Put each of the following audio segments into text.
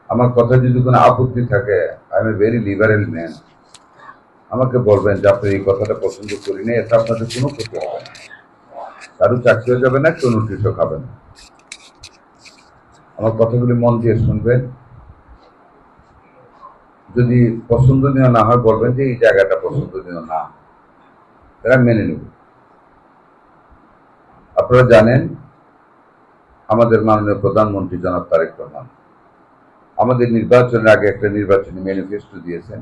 আমার কথা যদি কোনো আপত্তি থাকে, I M a very liberal man, আমাকে বলবেন যে আপনি এই কথাটা পছন্দ করি না, এটা আপনাদের কোনো ক্ষতি হবে না, কারো চাকরিও যাবে না, কেউ নোটিশও খাবে না। আমার কথাগুলি মন দিয়ে শুনবেন, যদি পছন্দনীয় না হয় বলবেন যে এই জায়গাটা পছন্দনীয় না, তারা মেনে নেব। আপনারা জানেন আমাদের মাননীয় প্রধানমন্ত্রী জনাব তারেক রহমান আমাদের নির্বাচনের আগে একটা নির্বাচনী ম্যানিফেস্টো দিয়েছেন,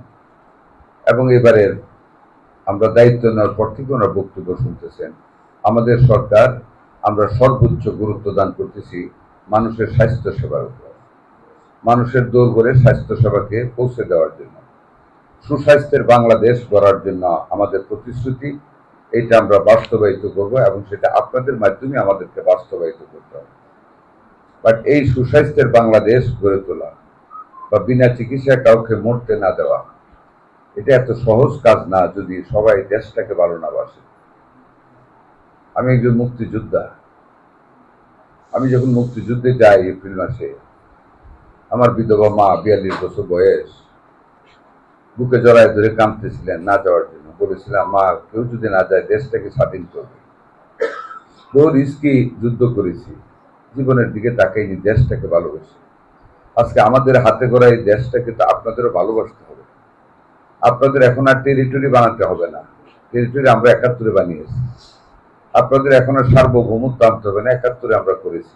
এবং এবারের আমরা দায়িত্ব নেওয়ার পর থেকে ওনার বক্তব্য শুনতেছেন। আমাদের সরকার, আমরা সর্বোচ্চ গুরুত্ব দান করতেছি মানুষের স্বাস্থ্য সেবার উপর, মানুষের দোরগোড়ে স্বাস্থ্য সেবাকে পৌঁছে দেওয়ার জন্য, সুস্বাস্থ্যের বাংলাদেশ গড়ার জন্য আমাদের প্রতিশ্রুতি, এটা আমরা বাস্তবায়িত করব, এবং সেটা আপনাদের মাধ্যমে আমাদেরকে বাস্তবায়িত করতে হবে। বাট এই সুস্বাস্থ্যের বাংলাদেশ গড়ে তোলা বা বিনা চিকিৎসায় কাউকে মরতে না দেওয়া, এটা এত সহজ কাজ না যদি সবাই দেশটাকে ভালো না বাসে। আমি একজন মুক্তিযোদ্ধা। আমি যখন মুক্তিযুদ্ধে যাই এপ্রিল মাসে, আমার বিধবা মা 42 বছর বয়স বুকে জড়ায় ধরে কাঁদতেছিলেন না যাওয়ার জন্য। বলেছিলাম, মা, কেউ যদি না যায় দেশটাকে স্বাধীন করবে। কেউ রিস্কি যুদ্ধ করেছি, জীবনের দিকে তাকাইনি, দেশটাকে ভালোবাসি। আজকে আমাদের হাতে গড়া এই দেশটাকে তো আপনাদেরও ভালোবাসতে হবে। আপনাদের এখন আর টেরিটরি বানাতে হবে না, টেরিটরি আমরা 71-এ বানিয়েছি। আপনাদের এখন আর সার্বভৌমত্ব আনতে হবে না, 71-এ আমরা করেছি।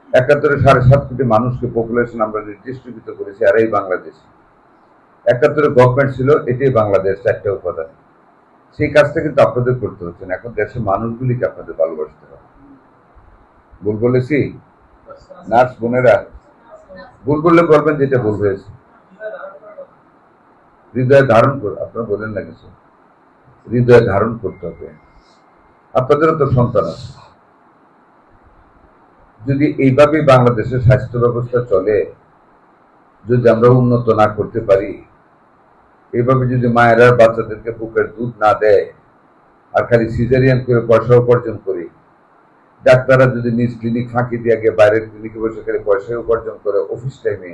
71-এ 7.5 কোটি মানুষকে পপুলেশন আমরা নির্দিষ্টকৃত করেছি, আর এই বাংলাদেশ। 71-এ গভর্নমেন্ট ছিল, এটাই বাংলাদেশ, 4টা উপাদান। সেই কাজটা কিন্তু আপনাদের করতে হচ্ছে না, এখন দেশের মানুষগুলিকে আপনাদের ভালোবাসতে হবে। ভুল বলেছি নার্স বোনেরা? ভুল করলে বলবেন যেটা ভুল হয়েছে। হৃদয়ে ধারণ করে, আপনারা বলেন না কিছু, হৃদয়ে ধারণ করতে হবে। আপনাদেরও তো সন্তান আছে। যদি এইভাবেই বাংলাদেশের স্বাস্থ্য ব্যবস্থা চলে, যদি আমরা উন্নত না করতে পারি, এইভাবে যদি মায়েরা বাচ্চাদেরকে বুকের দুধ না দেয়, আর খালি সিজারিয়ান করে পয়সা উপার্জন করি, ডাক্তাররা যদি নিজ ক্লিনিক ফাঁকি দিয়ে গিয়ে বাইরের ক্লিনিকে বসে খালি পয়সা উপার্জন করে, অফিস টাইমে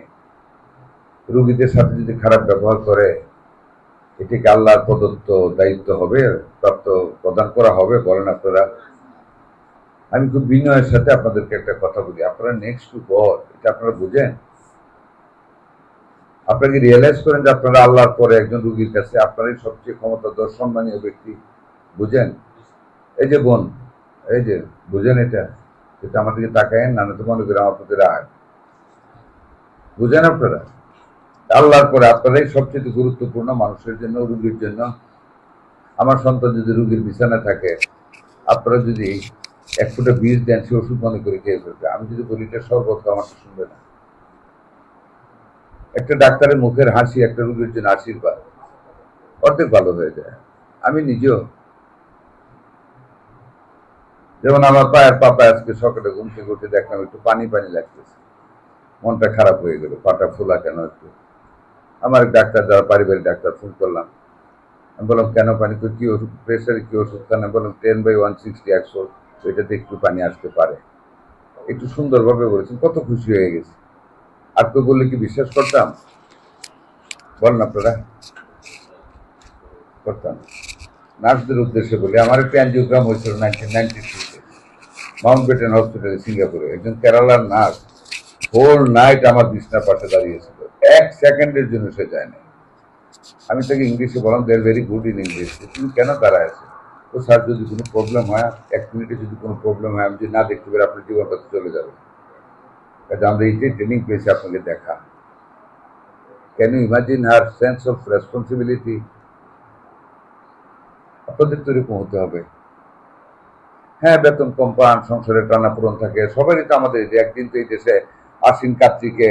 রোগীদের সাথে যদি খারাপ ব্যবহার করে, এটিকে আল্লাহর প্রদত্ত দায়িত্ব হবে, প্রাপ্ত প্রদান করা হবে? বলেন আপনারা। আমি খুব বিনয়ের সাথে আপনাদেরকে একটা কথা বলি, আপনারা নেক্সট টু গড, এটা আপনারা বুঝেন? আপনারা কি রিয়েলাইজ করেন যে আপনারা আল্লাহর পরে একজন রুগীর কাছে আপনারাই সবচেয়ে ক্ষমতাধর সম্মানীয় ব্যক্তি? বুঝেন? এই যে বোন, এই যে বুঝেন, এটা এটা আমাদেরকে তাকায়েন না, তো মনে করেন আপনাদের আয়। বুঝেন আপনারা? আল্লাহর পরে আপনারাই সবচেয়ে গুরুত্বপূর্ণ মানুষের জন্য, রুগীর জন্য। আমার সন্তান যদি রুগীর বিছানা থাকে, আপনারা যদি 1 ফুটা বীজ দেন, সে ওষুধ মনে করে খেয়ে ফেলবে। আমি যদি বলি এটা শরবত, আমারটা শুনবে না। একটা ডাক্তারের মুখের হাসি একটা রুগীর জন্য আশীর্বাদ, অর্ধেক ভালো হয়ে যায়। আমি নিজেও, যেমন আমার পায়ের পাপা আজকে সকালে ঘুম থেকে উঠে দেখলাম একটু পানি পানি লাগতেছে, মনটা খারাপ হয়ে গেল, পাটা ফোলা কেন একটু। আমার ডাক্তার, যারা পারিবারিক ডাক্তার, ফোন করলাম। আমি বললাম, কেন পানি? তো কি ওষুধ, প্রেশারে কি ওষুধ খান? বললাম 10/160 100, এটাতে একটু পানি আসতে পারে। একটু সুন্দরভাবে বলেছেন, কত খুশি হয়ে গেছে। আর তো বললে কি বিশ্বাস করতাম? বলেন আপনারা। করতাম। নার্সদের উদ্দেশ্যে বলি, আমার একটা অ্যানজিওগ্রাম হয়েছিল 1993-তে মাউন্ট বেটেন হসপিটালে, সিঙ্গাপুরে। একজন কেরালার নার্স হোল নাইট আমার বিছনার পাশে দাঁড়িয়েছিল, 1 সেকেন্ডের জন্য সে যায় না। আমি তাকে ইংলিশে বললাম, they are very good in English, তুমি কেন দাঁড়ায় আছো? তো স্যার, যদি কোনো প্রবলেম হয়, 1 মিনিটে যদি কোনো প্রবলেম হয়, আমি যদি না দেখতে পারি, আপনার জীবনটা চলে যাবে। কাজে আমরা এইটাই ট্রেনিং পেয়েছি আপনাকে দেখা। Can you imagine her sense of responsibility? আপনাদের তো এরকম হতে হবে। হ্যাঁ, বেতন কম পান, সংসারে টানাপোড়ন থাকে, সবারই তো আমাদের। যে একদিন তো এই দেশে আশ্বিন কার্তিকে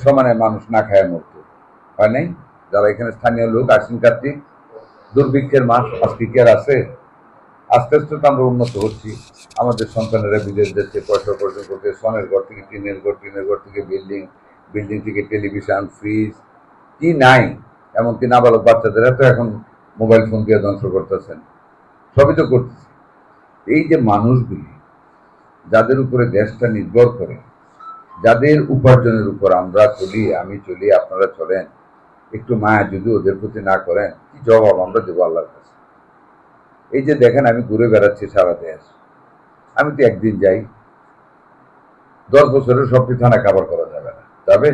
সমানে মানুষ না খায় মরতো, হয় নাই? যারা এখানে স্থানীয় লোক, আশ্বিন কার্তিক দুর্ভিক্ষের মাস, আজকে কি আর আছে? আস্তে আস্তে তো আমরা উন্নত হচ্ছি। আমাদের সন্তানেরা বিদেশ দেশে পয়সা উপার্জন করতে, সনের ঘর থেকে টিনের ঘর, টিনের ঘর থেকে বিল্ডিং, বিল্ডিং থেকে টেলিভিশন, ফ্রিজ, কি নাই? এমনকি নাবালক বাচ্চাদেরা তো এখন মোবাইল ফোন দিয়ে ধ্বংস করতেছেন। সবই তো করতেছে। এই যে মানুষগুলি, যাদের উপরে দেশটা নির্ভর করে, যাদের উপার্জনের উপর আমরা চলি, আমি চলি, আপনারা চলেন, একটু মায়া যদি ওদের প্রতি না করেন, কি জবাব আমরা দেবো আল্লাহর কাছে? এই যে দেখেন আমি ঘুরে বেড়াচ্ছি সারা দেশ, আমি তো একদিন যাই, 10 বছরের সবটি থানা কাভার করা যাবে না, যাবে?